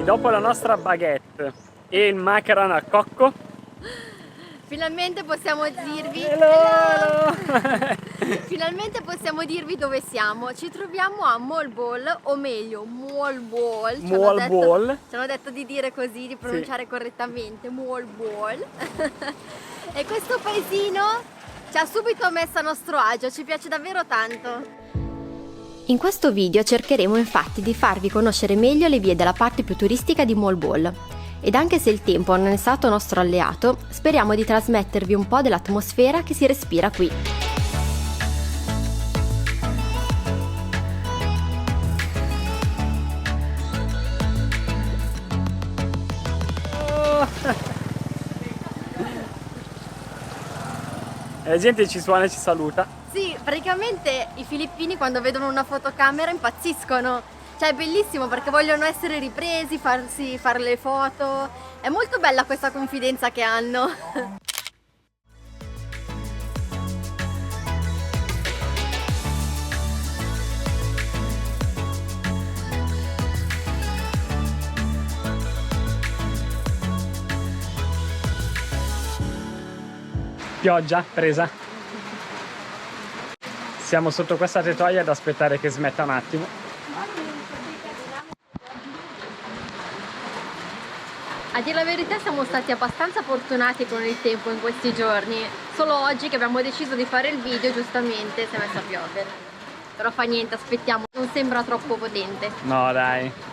avanti, dopo la nostra baguette e il macaron al cocco, finalmente possiamo dirvi finalmente possiamo dirvi dove siamo. Ci troviamo a Mall Ball, o meglio Mall Ball. Ci hanno detto di dire così, di pronunciare correttamente Mall Ball. E questo paesino ci ha subito messo a nostro agio, ci piace davvero tanto. In questo video cercheremo infatti di farvi conoscere meglio le vie della parte più turistica di Mall Ball. Ed anche se il tempo non è stato nostro alleato, speriamo di trasmettervi un po' dell'atmosfera che si respira qui. La gente ci suona e ci saluta. Sì, praticamente i filippini quando vedono una fotocamera impazziscono. Cioè è bellissimo perché vogliono essere ripresi, fare le foto. È molto bella questa confidenza che hanno. Pioggia presa. Siamo sotto questa tettoia ad aspettare che smetta un attimo. A dire la verità siamo stati abbastanza fortunati con il tempo in questi giorni. Solo oggi che abbiamo deciso di fare il video, giustamente si è messo a piovere. Però fa niente, aspettiamo, non sembra troppo potente. No dai.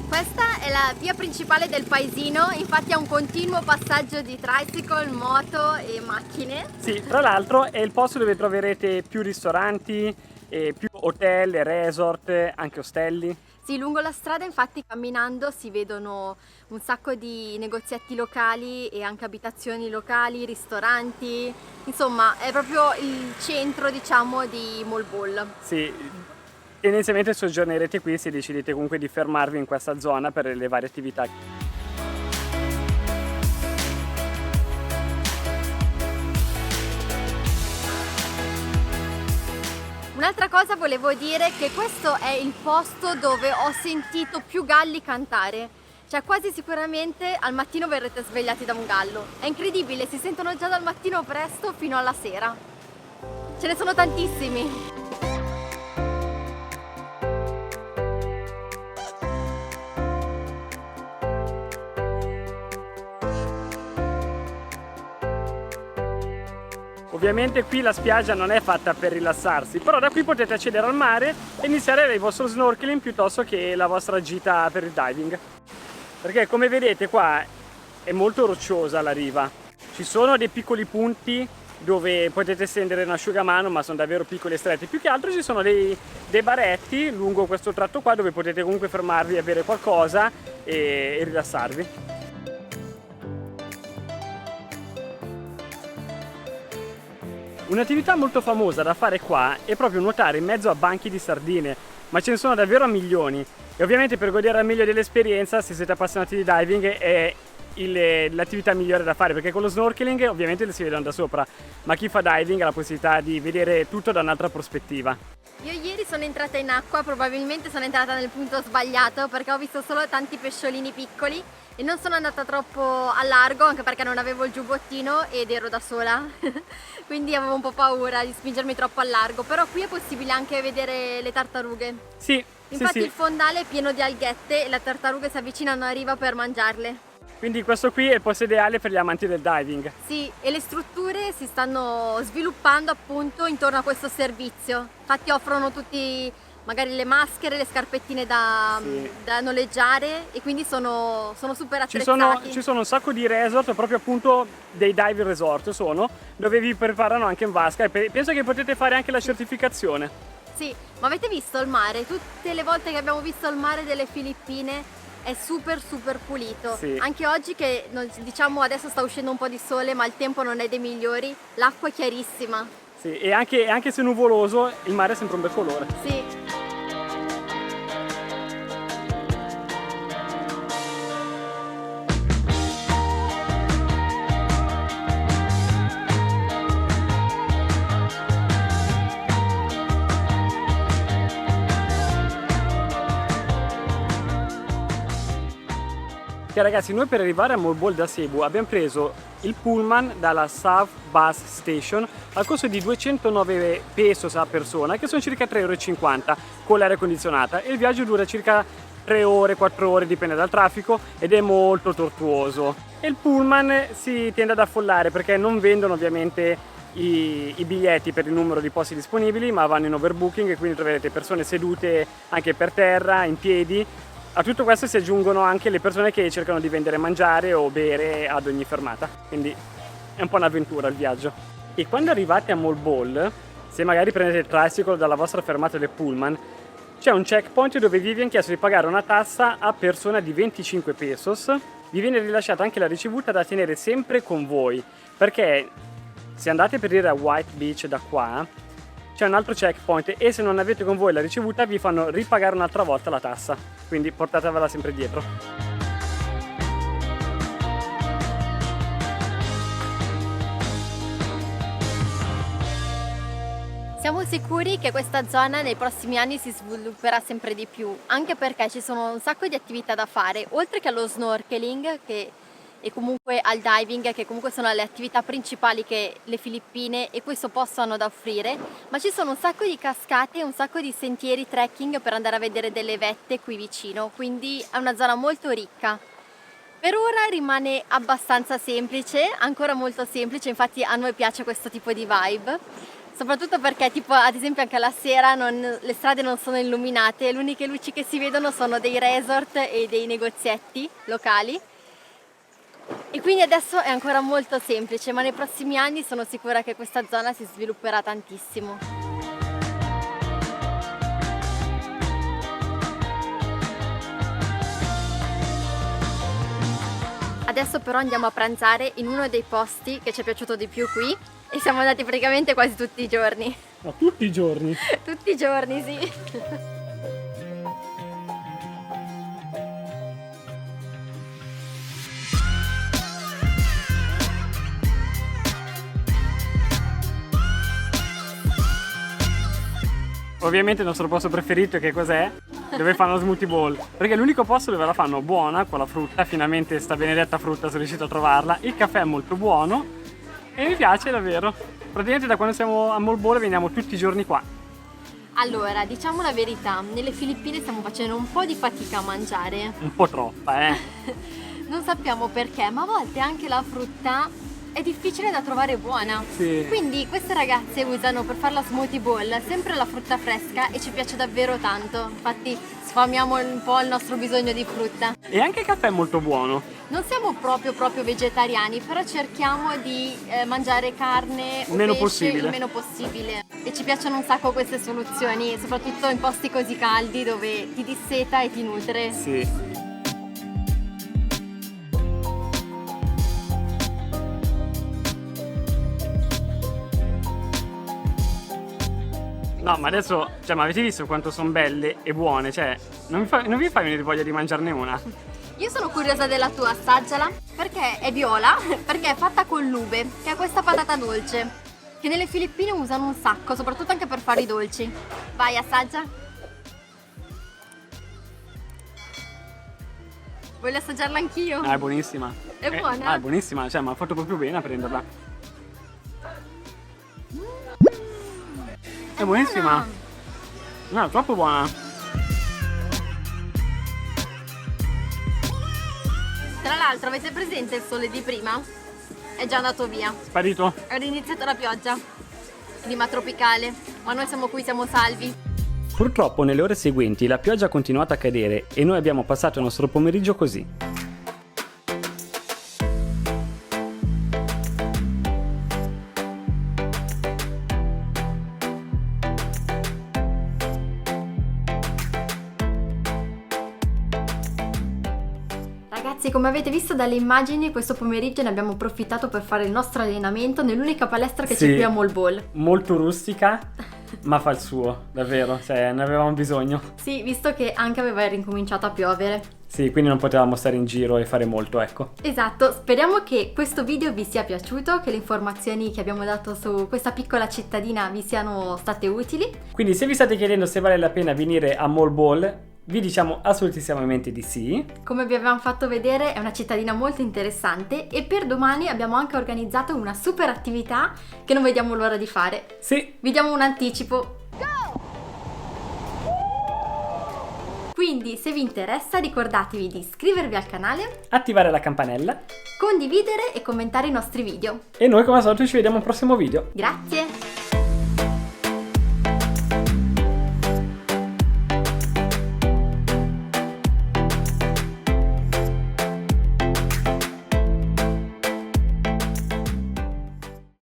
Questa è la via principale del paesino, infatti è un continuo passaggio di tricycle, moto e macchine. Sì, tra l'altro è il posto dove troverete più ristoranti, più hotel, resort, anche ostelli. Sì, lungo la strada infatti camminando si vedono un sacco di negozietti locali e anche abitazioni locali, ristoranti, insomma è proprio il centro, diciamo, di Mall Ball. Sì. Tendenzialmente soggiornerete qui se decidete comunque di fermarvi in questa zona per le varie attività. Un'altra cosa volevo dire che questo è il posto dove ho sentito più galli cantare. Cioè quasi sicuramente al mattino verrete svegliati da un gallo. È incredibile, si sentono già dal mattino presto fino alla sera. Ce ne sono tantissimi. Ovviamente qui la spiaggia non è fatta per rilassarsi, però da qui potete accedere al mare e iniziare il vostro snorkeling piuttosto che la vostra gita per il diving. Perché come vedete qua è molto rocciosa la riva. Ci sono dei piccoli punti dove potete stendere un asciugamano, ma sono davvero piccoli e stretti. Più che altro ci sono dei baretti lungo questo tratto qua dove potete comunque fermarvi e bere qualcosa e rilassarvi. Un'attività molto famosa da fare qua è proprio nuotare in mezzo a banchi di sardine, ma ce ne sono davvero a milioni. E ovviamente per godere al meglio dell'esperienza, se siete appassionati di diving, è l'attività migliore da fare, perché con lo snorkeling ovviamente le si vedono da sopra, ma chi fa diving ha la possibilità di vedere tutto da un'altra prospettiva. Io ieri sono entrata in acqua, probabilmente sono entrata nel punto sbagliato perché ho visto solo tanti pesciolini piccoli e non sono andata troppo a largo, anche perché non avevo il giubbottino ed ero da sola, quindi avevo un po' paura di spingermi troppo a largo, però qui è possibile anche vedere le tartarughe. Sì, infatti sì. Il fondale è pieno di alghette e le tartarughe si avvicinano a riva per mangiarle. Quindi questo qui è il posto ideale per gli amanti del diving. Sì, e le strutture si stanno sviluppando appunto intorno a questo servizio. Infatti offrono tutti magari le maschere, le scarpettine da noleggiare e quindi sono super attrezzati. Ci sono un sacco di resort, proprio appunto dei diving resort dove vi preparano anche in vasca e penso che potete fare anche la certificazione. Sì, ma avete visto il mare? Tutte le volte che abbiamo visto il mare delle Filippine è super pulito. Sì. Anche oggi che diciamo adesso sta uscendo un po' di sole ma il tempo non è dei migliori, l'acqua è chiarissima. Sì, e anche se nuvoloso, il mare è sempre un bel colore. Sì. Che ragazzi, noi per arrivare a Mall Ball da Cebu abbiamo preso il pullman dalla South Bus Station al costo di 209 pesos a persona, che sono circa 3,50 € con l'aria condizionata, e il viaggio dura circa 3 ore, 4 ore, dipende dal traffico, ed è molto tortuoso. E il pullman si tende ad affollare perché non vendono ovviamente i biglietti per il numero di posti disponibili, ma vanno in overbooking, e quindi troverete persone sedute anche per terra, in piedi. A tutto questo si aggiungono anche le persone che cercano di vendere mangiare o bere ad ogni fermata, quindi è un po' un'avventura il viaggio. E quando arrivate a Mall Ball, se magari prendete il tricycle dalla vostra fermata del pullman, c'è un checkpoint dove vi viene chiesto di pagare una tassa a persona di 25 pesos. Vi viene rilasciata anche la ricevuta da tenere sempre con voi, perché se andate per dire a White Beach da qua, c'è un altro checkpoint, e se non avete con voi la ricevuta vi fanno ripagare un'altra volta la tassa, quindi portatevela sempre dietro. Siamo sicuri che questa zona nei prossimi anni si svilupperà sempre di più, anche perché ci sono un sacco di attività da fare, oltre che allo snorkeling e comunque al diving, che comunque sono le attività principali che le Filippine e questo posto hanno da offrire, ma ci sono un sacco di cascate e un sacco di sentieri trekking per andare a vedere delle vette qui vicino, quindi è una zona molto ricca. Per ora rimane abbastanza semplice, ancora molto semplice, infatti a noi piace questo tipo di vibe, soprattutto perché tipo ad esempio anche la sera le strade non sono illuminate, le uniche luci che si vedono sono dei resort e dei negozietti locali. E quindi adesso è ancora molto semplice, ma nei prossimi anni sono sicura che questa zona si svilupperà tantissimo. Adesso però andiamo a pranzare in uno dei posti che ci è piaciuto di più qui, e siamo andati praticamente quasi tutti i giorni. Ma tutti i giorni? Tutti i giorni, sì. Ovviamente il nostro posto preferito che cos'è? Dove fanno smoothie bowl, perché è l'unico posto dove la fanno buona con la frutta, finalmente sta benedetta frutta sono riuscito a trovarla, il caffè è molto buono e mi piace davvero. Praticamente da quando siamo a Mall Ball veniamo tutti i giorni qua. Allora, diciamo la verità, nelle Filippine stiamo facendo un po' di fatica a mangiare. Un po' troppa, Non sappiamo perché, ma a volte anche la frutta è difficile da trovare buona. Sì. Quindi queste ragazze usano per fare la smoothie bowl sempre la frutta fresca e ci piace davvero tanto. Infatti sfamiamo un po' il nostro bisogno di frutta. E anche il caffè è molto buono. Non siamo proprio vegetariani, però cerchiamo di mangiare carne o Meno pesce possibile. il meno possibile. E ci piacciono un sacco queste soluzioni, soprattutto in posti così caldi dove ti disseta e ti nutre. Sì. No, ma adesso, ma avete visto quanto sono belle e buone? Cioè, non vi fa venire voglia di mangiarne una? Io sono curiosa della tua, assaggiala, perché è viola, perché è fatta con l'ube, che è questa patata dolce, che nelle Filippine usano un sacco, soprattutto anche per fare i dolci. Vai, assaggia. Voglio assaggiarla anch'io. Ah, è buonissima. È buona? È buonissima, mi ha fatto proprio bene a prenderla. È buonissima. No, è troppo buona. Tra l'altro, avete presente il sole di prima? È già andato via. Sparito? È iniziata la pioggia. Clima tropicale. Ma noi siamo qui, siamo salvi. Purtroppo nelle ore seguenti la pioggia ha continuato a cadere e noi abbiamo passato il nostro pomeriggio così. Ragazzi, come avete visto dalle immagini, questo pomeriggio ne abbiamo approfittato per fare il nostro allenamento nell'unica palestra che c'è qui a Mall Ball. Molto rustica, ma fa il suo, davvero, cioè ne avevamo bisogno. Sì, visto che anche aveva ricominciato a piovere. Sì, quindi non potevamo stare in giro e fare molto, ecco. Esatto, speriamo che questo video vi sia piaciuto, che le informazioni che abbiamo dato su questa piccola cittadina vi siano state utili. Quindi se vi state chiedendo se vale la pena venire a Mall Ball, vi diciamo assolutissimamente di sì. Come vi avevamo fatto vedere, è una cittadina molto interessante e per domani abbiamo anche organizzato una super attività che non vediamo l'ora di fare. Sì. Vi diamo un anticipo. Quindi se vi interessa ricordatevi di iscrivervi al canale, Attivare la campanella condividere e commentare i nostri video. e noi come al solito ci vediamo al prossimo video. Grazie!